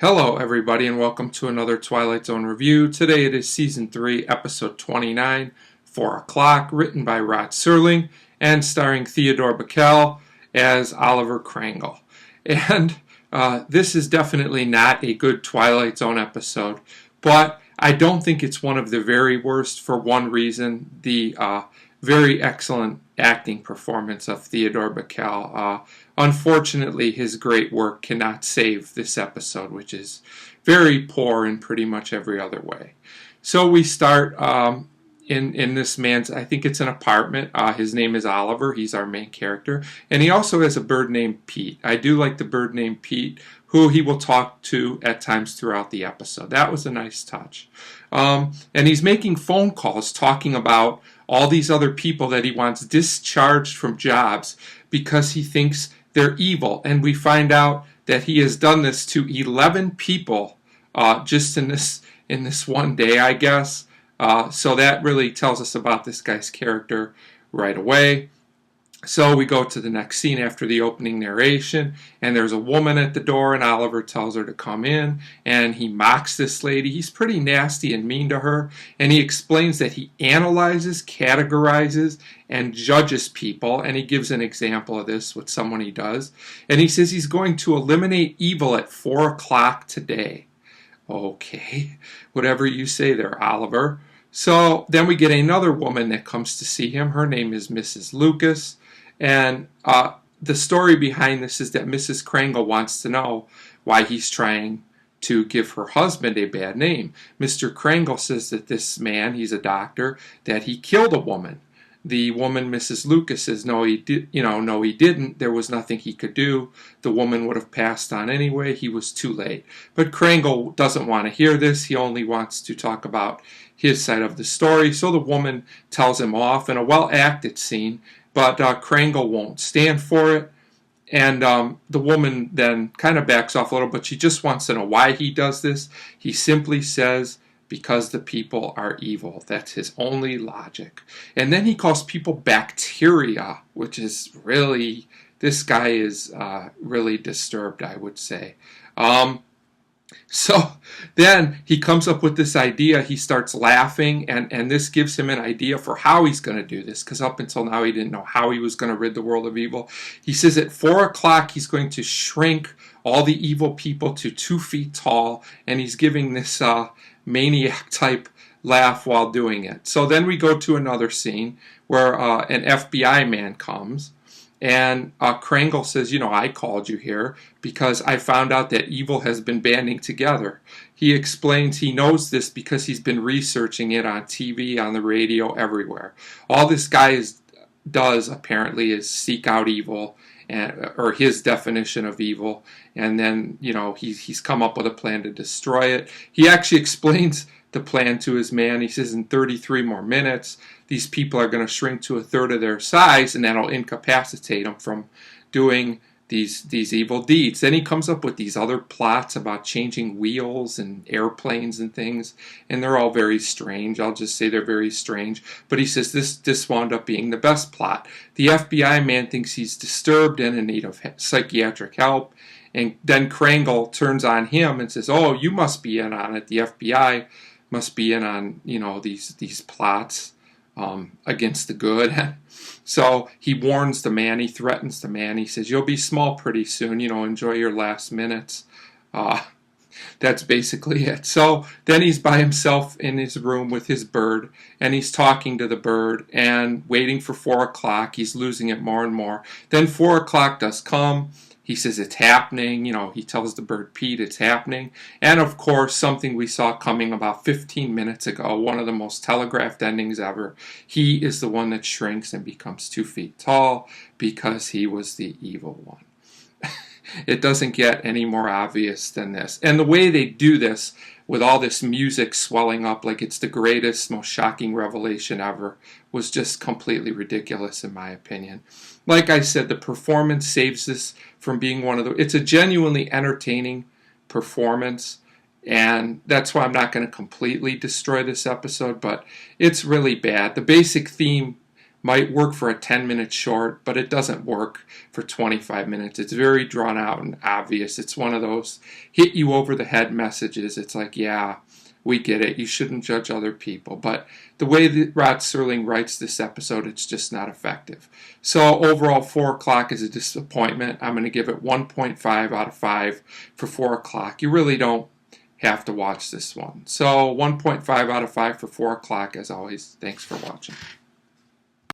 Hello, everybody, and welcome to another Twilight Zone review. Today it is Season 3, Episode 29, 4 O'Clock, written by Rod Serling and starring Theodore Bickel as Oliver Krangle. And this is definitely not a good Twilight Zone episode, but I don't think it's one of the very worst for one reason: the very excellent acting performance of Theodore Bickel. Unfortunately, his great work cannot save this episode, which is very poor in pretty much every other way. So we start in this man's, I think it's an apartment. His name is Oliver. He's our main character. And he also has a bird named Pete. I do like the bird named Pete, who he will talk to at times throughout the episode. That was a nice touch. And he's making phone calls talking about all these other people that he wants discharged from jobs because he thinks they're evil. And we find out that he has done this to 11 people just in this one day, I guess. So that really tells us about this guy's character right away. So we go to the next scene after the opening narration, and there's a woman at the door, and Oliver tells her to come in, and he mocks this lady. He's pretty nasty and mean to her, and he explains that he analyzes, categorizes, and judges people, and he gives an example of this with someone he does. And he says he's going to eliminate evil at 4 o'clock today. Okay, whatever you say there, Oliver. So then we get another woman that comes to see him. Her name is Mrs. Lucas. And the story behind this is that Mrs. Krangle wants to know why he's trying to give her husband a bad name. Mr. Krangle says that this man, he's a doctor, that he killed a woman. The woman, Mrs. Lucas, says no, he didn't. There was nothing he could do. The woman would have passed on anyway. He was too late. But Krangle doesn't want to hear this. He only wants to talk about his side of the story. So the woman tells him off in a well-acted scene. But Krangle won't stand for it, and the woman then kind of backs off a little, but she just wants to know why he does this. He simply says, because the people are evil. That's his only logic. And then he calls people bacteria, which is really, this guy is really disturbed, I would say. So then he comes up with this idea. He starts laughing, and this gives him an idea for how he's going to do this, because up until now he didn't know how he was going to rid the world of evil. He says at 4 o'clock he's going to shrink all the evil people to 2 feet tall, and he's giving this maniac type laugh while doing it. So then we go to another scene where an FBI man comes. And Krangle says, I called you here because I found out that evil has been banding together. He explains he knows this because he's been researching it on TV, on the radio, everywhere. All this guy does, apparently, is seek out evil, or his definition of evil. And then, he's come up with a plan to destroy it. He actually explains the plan to his man. He says in 33 more minutes, these people are going to shrink to 1/3 of their size, and that'll incapacitate them from doing these evil deeds. Then he comes up with these other plots about changing wheels and airplanes and things, and they're all very strange. I'll just say they're very strange. But he says this wound up being the best plot. The FBI man thinks he's disturbed and in need of psychiatric help, and then Krangle turns on him and says, "Oh, you must be in on it. The FBI must be in on these plots against the good." So he warns the man, he threatens the man, he says, "You'll be small pretty soon, enjoy your last minutes." That's basically it. So then he's by himself in his room with his bird, and he's talking to the bird and waiting for 4 o'clock. He's losing it more and more. Then 4 o'clock does come. He says it's happening. He tells the bird Pete it's happening. And of course, something we saw coming about 15 minutes ago, one of the most telegraphed endings ever. He is the one that shrinks and becomes 2 feet tall because he was the evil one. It doesn't get any more obvious than this. And the way they do this, with all this music swelling up like it's the greatest, most shocking revelation ever, was just completely ridiculous in my opinion. Like I said, the performance saves this from being it's a genuinely entertaining performance, and that's why I'm not going to completely destroy this episode, but it's really bad. The basic theme might work for a 10-minute short, but it doesn't work for 25 minutes. It's very drawn out and obvious. It's one of those hit you over the head messages. It's like, yeah, we get it. You shouldn't judge other people. But the way that Rod Serling writes this episode, it's just not effective. So overall, 4 o'clock is a disappointment. I'm going to give it 1.5 out of 5 for 4 o'clock. You really don't have to watch this one. So 1.5 out of 5 for 4 o'clock. As always, thanks for watching.